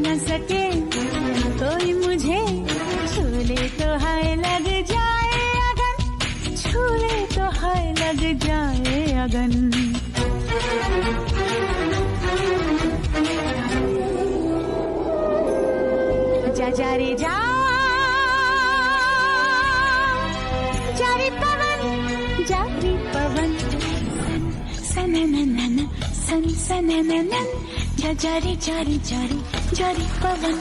न सके कोई मुझे, छूले तो हाय लग जाए अगन, छूले तो हाय लग जाए अगन। जा जा रे जा, जा रे पवन, जा रे पवन, सन सन सन सन, जा जा रे जा रे जा रे जा रे पवन।